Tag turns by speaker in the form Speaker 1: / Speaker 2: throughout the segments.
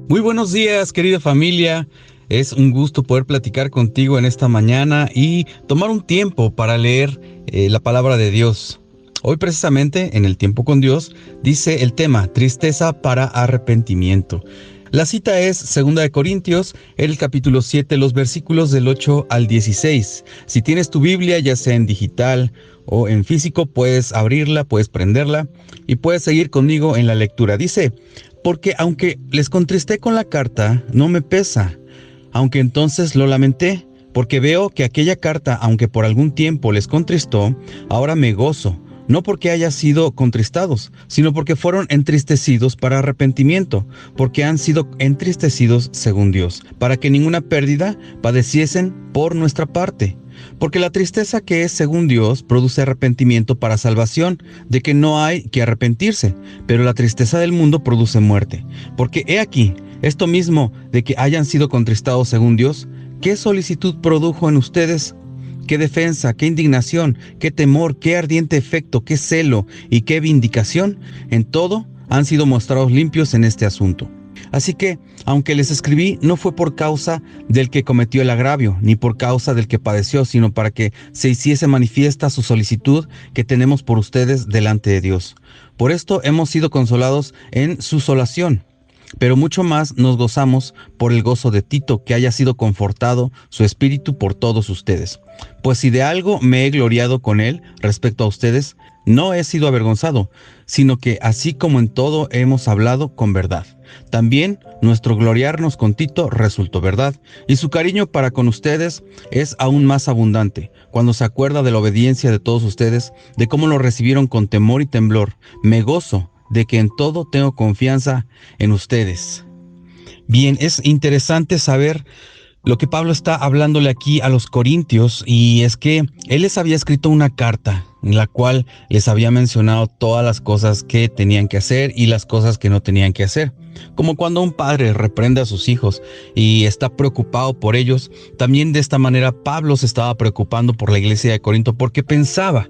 Speaker 1: Muy buenos días, querida familia. Es un gusto poder platicar contigo en esta mañana y tomar un tiempo para leer la palabra de Dios. Hoy precisamente en el tiempo con Dios dice el tema tristeza para arrepentimiento. La cita es 2 el capítulo 7, los versículos del 8 al 16. Si tienes tu Biblia, ya sea en digital o en físico, puedes abrirla, puedes prenderla y puedes seguir conmigo en la lectura. Dice: porque aunque les contristé con la carta, no me pesa, aunque entonces lo lamenté, porque veo que aquella carta, aunque por algún tiempo les contristó, ahora me gozo, no porque haya sido contristados, sino porque fueron entristecidos para arrepentimiento, porque han sido entristecidos según Dios, para que ninguna pérdida padeciesen por nuestra parte. Porque la tristeza que es según Dios produce arrepentimiento para salvación, de que no hay que arrepentirse, pero la tristeza del mundo produce muerte. Porque he aquí, esto mismo de que hayan sido contristados según Dios, ¿qué solicitud produjo en ustedes? ¿Qué defensa, qué indignación, qué temor, qué ardiente efecto, qué celo y qué vindicación? En todo han sido mostrados limpios en este asunto. Así que, aunque les escribí, no fue por causa del que cometió el agravio, ni por causa del que padeció, sino para que se hiciese manifiesta su solicitud que tenemos por ustedes delante de Dios. Por esto hemos sido consolados en su solación. Pero mucho más nos gozamos por el gozo de Tito, que haya sido confortado su espíritu por todos ustedes. Pues si de algo me he gloriado con él respecto a ustedes, no he sido avergonzado, sino que así como en todo hemos hablado con verdad. También nuestro gloriarnos con Tito resultó verdad, y su cariño para con ustedes es aún más abundante, cuando se acuerda de la obediencia de todos ustedes, de cómo lo recibieron con temor y temblor. Me gozo de que en todo tengo confianza en ustedes. Bien, es interesante saber lo que Pablo está hablándole aquí a los corintios, y es que él les había escrito una carta en la cual les había mencionado todas las cosas que tenían que hacer y las cosas que no tenían que hacer. Como cuando un padre reprende a sus hijos y está preocupado por ellos, también de esta manera Pablo se estaba preocupando por la iglesia de Corinto, porque pensaba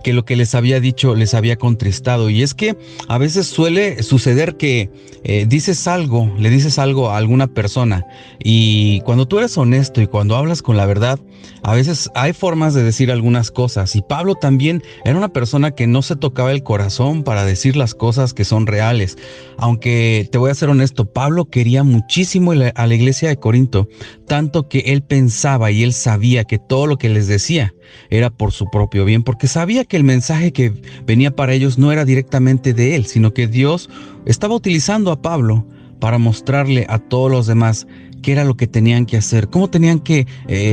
Speaker 1: que lo que les había dicho les había contristado. Y es que a veces suele suceder que le dices algo a alguna persona, y cuando tú eres honesto y cuando hablas con la verdad, a veces hay formas de decir algunas cosas. Y Pablo también era una persona que no se tocaba el corazón para decir las cosas que son reales. Aunque te voy a ser honesto, Pablo quería muchísimo a la iglesia de Corinto, tanto que él pensaba y él sabía que todo lo que les decía era por su propio bien, porque sabía que el mensaje que venía para ellos no era directamente de él, sino que Dios estaba utilizando a Pablo para mostrarle a todos los demás qué era lo que tenían que hacer, cómo tenían que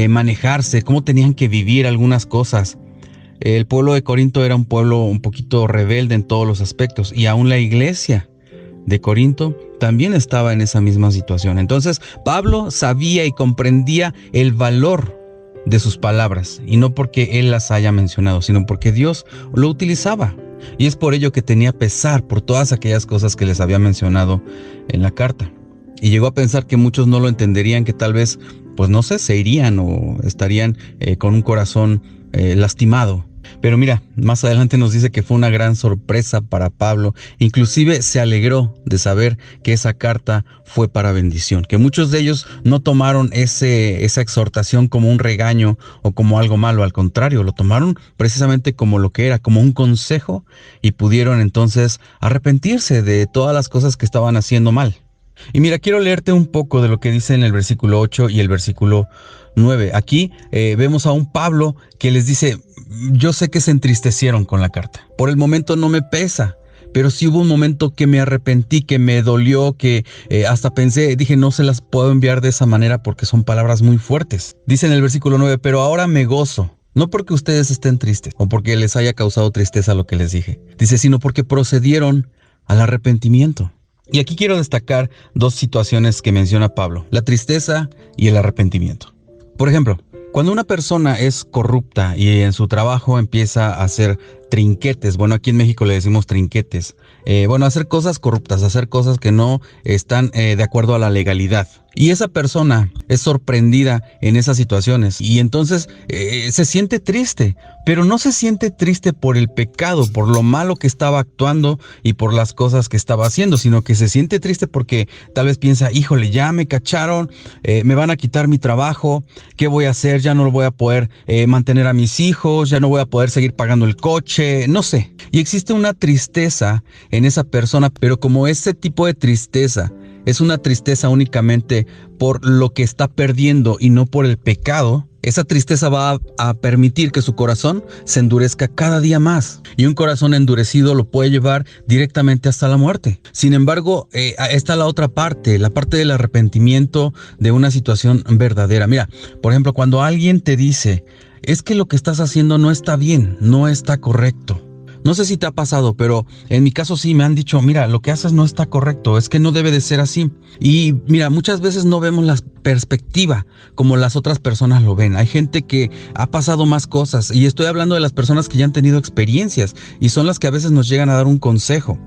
Speaker 1: manejarse, cómo tenían que vivir algunas cosas. El pueblo de Corinto era un pueblo un poquito rebelde en todos los aspectos, y aún la iglesia de Corinto también estaba en esa misma situación. Entonces Pablo sabía y comprendía el valor de sus palabras, y no porque él las haya mencionado, sino porque Dios lo utilizaba. Y es por ello que tenía pesar por todas aquellas cosas que les había mencionado en la carta. Y llegó a pensar que muchos no lo entenderían, que tal vez, pues no sé, se irían o estarían con un corazón lastimado. Pero mira, más adelante nos dice que fue una gran sorpresa para Pablo. Inclusive se alegró de saber que esa carta fue para bendición, que muchos de ellos no tomaron esa exhortación como un regaño o como algo malo. Al contrario, lo tomaron precisamente como lo que era, como un consejo, y pudieron entonces arrepentirse de todas las cosas que estaban haciendo mal. Y mira, quiero leerte un poco de lo que dice en el versículo 8 y el versículo 9. Aquí vemos a un Pablo que les dice: yo sé que se entristecieron con la carta. Por el momento no me pesa, pero sí hubo un momento que me arrepentí, que me dolió, que hasta dije, no se las puedo enviar de esa manera porque son palabras muy fuertes. Dice en el versículo 9, pero ahora me gozo. No porque ustedes estén tristes o porque les haya causado tristeza lo que les dije. Dice, sino porque procedieron al arrepentimiento. Y aquí quiero destacar dos situaciones que menciona Pablo: la tristeza y el arrepentimiento. Por ejemplo, cuando una persona es corrupta y en su trabajo empieza a hacer trinquetes, bueno, aquí en México le decimos trinquetes, hacer cosas corruptas, hacer cosas que no están de acuerdo a la legalidad. Y esa persona es sorprendida en esas situaciones y entonces se siente triste, pero no se siente triste por el pecado, por lo malo que estaba actuando y por las cosas que estaba haciendo, sino que se siente triste porque tal vez piensa, híjole, ya me cacharon, me van a quitar mi trabajo, ¿qué voy a hacer? Ya no lo voy a poder mantener a mis hijos, ya no voy a poder seguir pagando el coche, no sé. Y existe una tristeza en esa persona, pero como ese tipo de tristeza es una tristeza únicamente por lo que está perdiendo y no por el pecado, esa tristeza va a permitir que su corazón se endurezca cada día más. Y un corazón endurecido lo puede llevar directamente hasta la muerte. Sin embargo, está la otra parte, la parte del arrepentimiento de una situación verdadera. Mira, por ejemplo, cuando alguien te dice, es que lo que estás haciendo no está bien, no está correcto. No sé si te ha pasado, pero en mi caso sí me han dicho, mira, lo que haces no está correcto, es que no debe de ser así. Y mira, muchas veces no vemos la perspectiva como las otras personas lo ven. Hay gente que ha pasado más cosas y estoy hablando de las personas que ya han tenido experiencias y son las que a veces nos llegan a dar un consejo.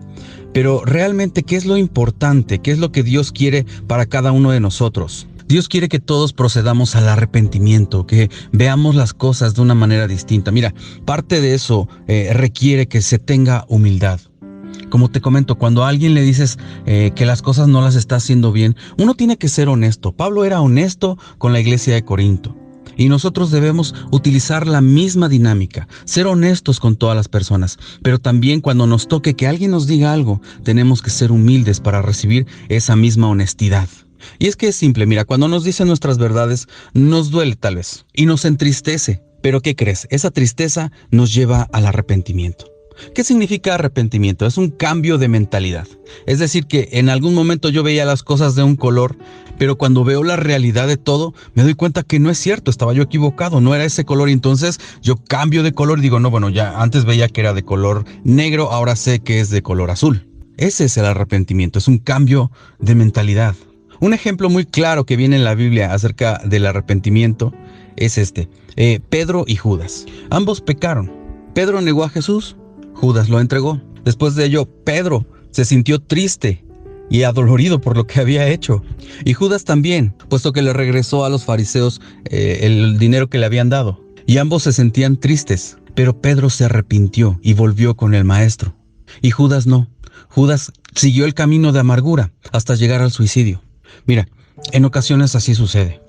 Speaker 1: Pero realmente, ¿qué es lo importante? ¿Qué es lo que Dios quiere para cada uno de nosotros? Dios quiere que todos procedamos al arrepentimiento, que veamos las cosas de una manera distinta. Mira, parte de eso requiere que se tenga humildad. Como te comento, cuando a alguien le dices que las cosas no las está haciendo bien, uno tiene que ser honesto. Pablo era honesto con la iglesia de Corinto. Y nosotros debemos utilizar la misma dinámica, ser honestos con todas las personas. Pero también cuando nos toque que alguien nos diga algo, tenemos que ser humildes para recibir esa misma honestidad. Y es que es simple, mira, cuando nos dicen nuestras verdades, nos duele tal vez y nos entristece. Pero ¿qué crees? Esa tristeza nos lleva al arrepentimiento. ¿Qué significa arrepentimiento? Es un cambio de mentalidad. Es decir, que en algún momento yo veía las cosas de un color, pero cuando veo la realidad de todo, me doy cuenta que no es cierto, estaba yo equivocado, no era ese color. Y entonces yo cambio de color y digo, no, bueno, ya antes veía que era de color negro, ahora sé que es de color azul. Ese es el arrepentimiento, es un cambio de mentalidad. Un ejemplo muy claro que viene en la Biblia acerca del arrepentimiento es Pedro y Judas. Ambos pecaron. Pedro negó a Jesús, Judas lo entregó. Después de ello, Pedro se sintió triste y adolorido por lo que había hecho. Y Judas también, puesto que le regresó a los fariseos el dinero que le habían dado. Y ambos se sentían tristes, pero Pedro se arrepintió y volvió con el maestro. Y Judas no. Judas siguió el camino de amargura hasta llegar al suicidio. Mira, en ocasiones así sucede.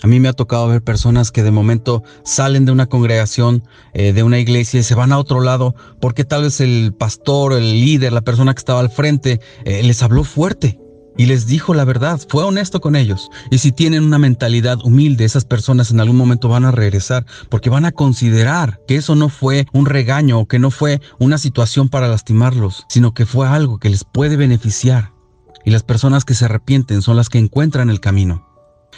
Speaker 1: A mí me ha tocado ver personas que de momento salen de una congregación, de una iglesia y se van a otro lado porque tal vez el pastor, el líder, la persona que estaba al frente les habló fuerte y les dijo la verdad, fue honesto con ellos. Y si tienen una mentalidad humilde, esas personas en algún momento van a regresar porque van a considerar que eso no fue un regaño o que no fue una situación para lastimarlos, sino que fue algo que les puede beneficiar. Y las personas que se arrepienten son las que encuentran el camino.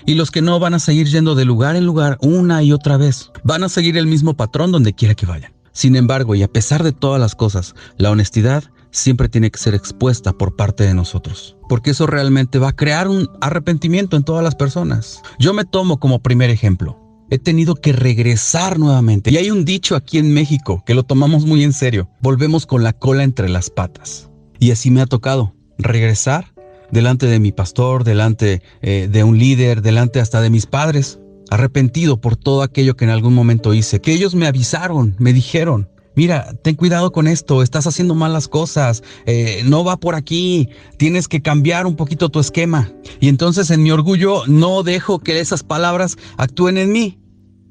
Speaker 1: Y los que no van a seguir yendo de lugar en lugar una y otra vez. Van a seguir el mismo patrón donde quiera que vayan. Sin embargo, y a pesar de todas las cosas, la honestidad siempre tiene que ser expuesta por parte de nosotros. Porque eso realmente va a crear un arrepentimiento en todas las personas. Yo me tomo como primer ejemplo. He tenido que regresar nuevamente. Y hay un dicho aquí en México que lo tomamos muy en serio. Volvemos con la cola entre las patas. Y así me ha tocado regresar delante de mi pastor, delante de un líder, delante hasta de mis padres, arrepentido por todo aquello que en algún momento hice, que ellos me avisaron, me dijeron, mira, ten cuidado con esto, estás haciendo mal las cosas, no va por aquí, tienes que cambiar un poquito tu esquema. Y entonces en mi orgullo no dejo que esas palabras actúen en mí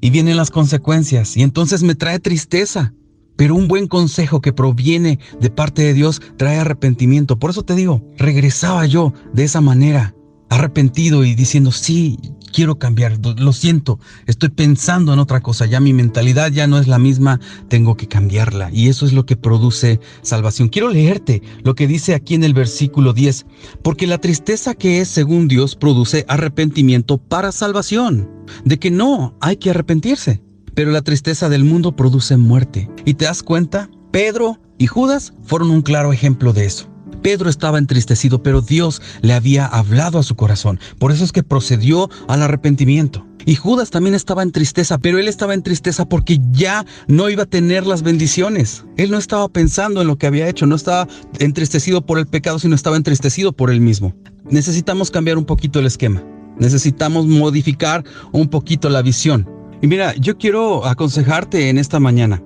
Speaker 1: y vienen las consecuencias y entonces me trae tristeza. Pero un buen consejo que proviene de parte de Dios trae arrepentimiento. Por eso te digo, regresaba yo de esa manera, arrepentido y diciendo, sí, quiero cambiar, lo siento, estoy pensando en otra cosa, ya mi mentalidad ya no es la misma, tengo que cambiarla. Y eso es lo que produce salvación. Quiero leerte lo que dice aquí en el versículo 10. Porque la tristeza que es según Dios produce arrepentimiento para salvación, de que no hay que arrepentirse. Pero la tristeza del mundo produce muerte. ¿Y te das cuenta? Pedro y Judas fueron un claro ejemplo de eso. Pedro estaba entristecido, pero Dios le había hablado a su corazón. Por eso es que procedió al arrepentimiento. Y Judas también estaba en tristeza, pero él estaba en tristeza porque ya no iba a tener las bendiciones. Él no estaba pensando en lo que había hecho, no estaba entristecido por el pecado, sino estaba entristecido por él mismo. Necesitamos cambiar un poquito el esquema. Necesitamos modificar un poquito la visión. Y mira, yo quiero aconsejarte en esta mañana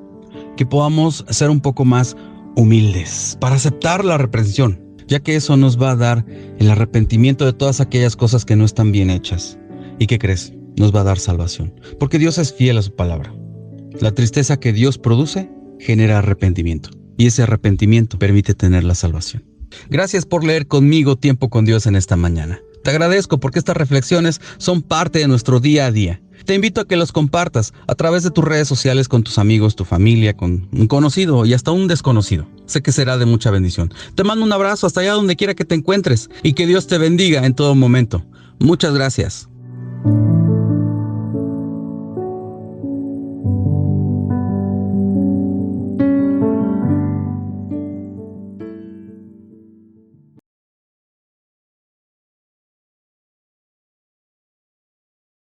Speaker 1: que podamos ser un poco más humildes para aceptar la reprensión, ya que eso nos va a dar el arrepentimiento de todas aquellas cosas que no están bien hechas. ¿Y qué crees? Nos va a dar salvación, porque Dios es fiel a su palabra. La tristeza que Dios produce genera arrepentimiento, y ese arrepentimiento permite tener la salvación. Gracias por leer conmigo Tiempo con Dios en esta mañana. Te agradezco porque estas reflexiones son parte de nuestro día a día. Te invito a que los compartas a través de tus redes sociales con tus amigos, tu familia, con un conocido y hasta un desconocido. Sé que será de mucha bendición. Te mando un abrazo hasta allá donde quiera que te encuentres y que Dios te bendiga en todo momento. Muchas gracias.